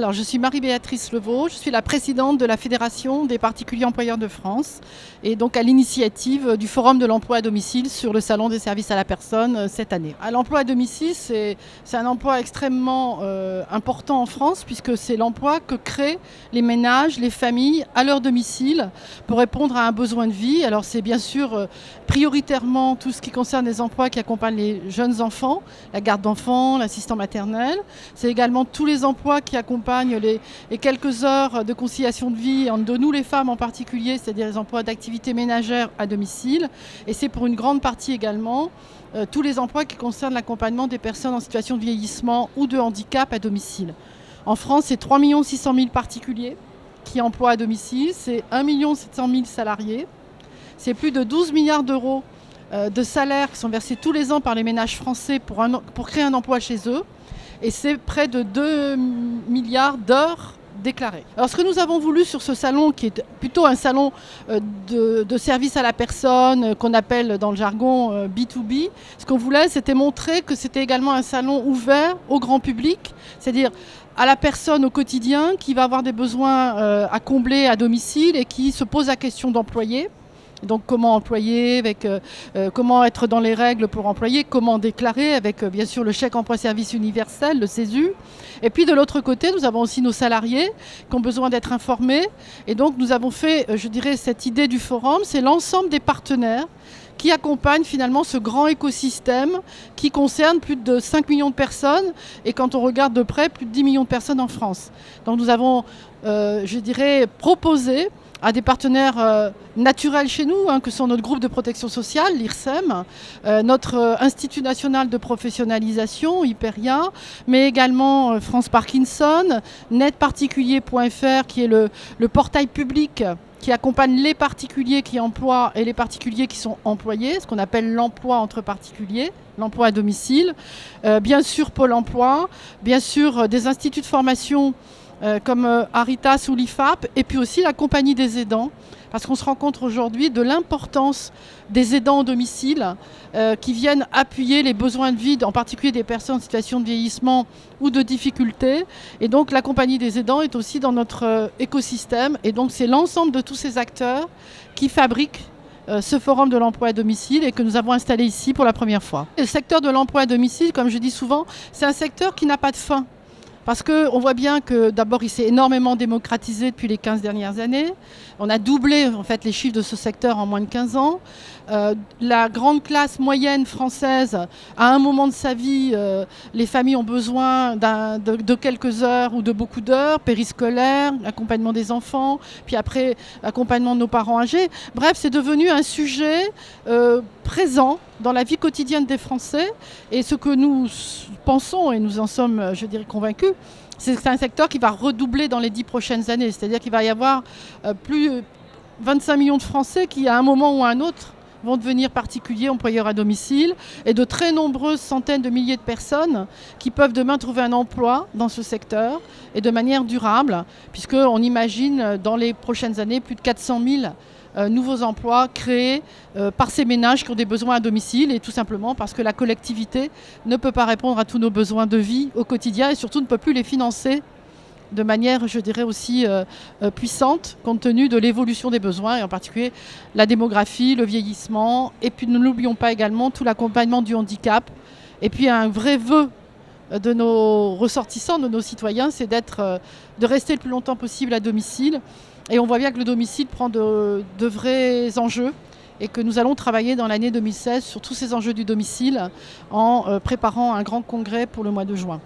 Alors, je suis Marie-Béatrice Levaux, je suis la présidente de la Fédération des particuliers employeurs de France et donc à l'initiative du Forum de l'emploi à domicile sur le Salon des services à la personne cette année. L'emploi à domicile, c'est un emploi extrêmement important en France puisque c'est l'emploi que créent les ménages, les familles à leur domicile pour répondre à un besoin de vie. Alors, c'est bien sûr prioritairement tout ce qui concerne les emplois qui accompagnent les jeunes enfants, la garde d'enfants, l'assistant maternel. C'est également tous les emplois qui accompagnent les quelques heures de conciliation de vie de nous les femmes en particulier, c'est-à-dire les emplois d'activité ménagère à domicile. Et c'est pour une grande partie également tous les emplois qui concernent l'accompagnement des personnes en situation de vieillissement ou de handicap à domicile. En France, c'est 3 600 000 particuliers qui emploient à domicile, c'est 1 700 000 salariés, c'est plus de 12 milliards d'euros de salaires qui sont versés tous les ans par les ménages français pour créer un emploi chez eux. Et c'est près de 2 milliards d'heures déclarées. Alors ce que nous avons voulu sur ce salon, qui est plutôt un salon de service à la personne, qu'on appelle dans le jargon B2B, ce qu'on voulait, c'était montrer que c'était également un salon ouvert au grand public, c'est-à-dire à la personne au quotidien qui va avoir des besoins à combler à domicile et qui se pose la question d'employer. Donc comment employer, comment être dans les règles pour employer, comment déclarer avec bien sûr le chèque emploi service universel, le CESU. Et puis de l'autre côté, nous avons aussi nos salariés qui ont besoin d'être informés. Et donc nous avons fait, je dirais, cette idée du forum, c'est l'ensemble des partenaires qui accompagnent finalement ce grand écosystème qui concerne plus de 5 millions de personnes et quand on regarde de près, plus de 10 millions de personnes en France. Donc nous avons, je dirais, proposé à des partenaires naturels chez nous, que sont notre groupe de protection sociale, l'IRSEM, notre Institut national de professionnalisation, Hyperia, mais également France Parkinson, netparticulier.fr qui est le portail public qui accompagne les particuliers qui emploient et les particuliers qui sont employés, ce qu'on appelle l'emploi entre particuliers, l'emploi à domicile. Bien sûr Pôle emploi, bien sûr des instituts de formation comme Aritas ou l'IFAP, et puis aussi la compagnie des aidants, parce qu'on se rend compte aujourd'hui de l'importance des aidants au domicile qui viennent appuyer les besoins de vie, en particulier des personnes en situation de vieillissement ou de difficulté. Et donc la compagnie des aidants est aussi dans notre écosystème, et donc c'est l'ensemble de tous ces acteurs qui fabriquent ce forum de l'emploi à domicile et que nous avons installé ici pour la première fois. Le secteur de l'emploi à domicile, comme je dis souvent, c'est un secteur qui n'a pas de fin. Parce qu'on voit bien que d'abord il s'est énormément démocratisé depuis les 15 dernières années. On a doublé en fait les chiffres de ce secteur en moins de 15 ans. La grande classe moyenne française, à un moment de sa vie, les familles ont besoin de quelques heures ou de beaucoup d'heures, périscolaire, accompagnement des enfants, puis après accompagnement de nos parents âgés. Bref, c'est devenu un sujet présent dans la vie quotidienne des Français. Et ce que nous pensons, et nous en sommes, je dirais, convaincus, c'est que c'est un secteur qui va redoubler dans les 10 prochaines années. C'est-à-dire qu'il va y avoir plus de 25 millions de Français qui, à un moment ou à un autre, vont devenir particuliers employeurs à domicile, et de très nombreuses centaines de milliers de personnes qui peuvent demain trouver un emploi dans ce secteur et de manière durable, puisqu'on imagine dans les prochaines années plus de 400 000 nouveaux emplois créés par ces ménages qui ont des besoins à domicile, et tout simplement parce que la collectivité ne peut pas répondre à tous nos besoins de vie au quotidien et surtout ne peut plus les financer de manière, je dirais, aussi puissante compte tenu de l'évolution des besoins et en particulier la démographie, le vieillissement, et puis ne l'oublions pas également tout l'accompagnement du handicap. Et puis un vrai vœu de nos ressortissants, de nos citoyens, c'est de rester le plus longtemps possible à domicile. Et on voit bien que le domicile prend de vrais enjeux et que nous allons travailler dans l'année 2016 sur tous ces enjeux du domicile en préparant un grand congrès pour le mois de juin.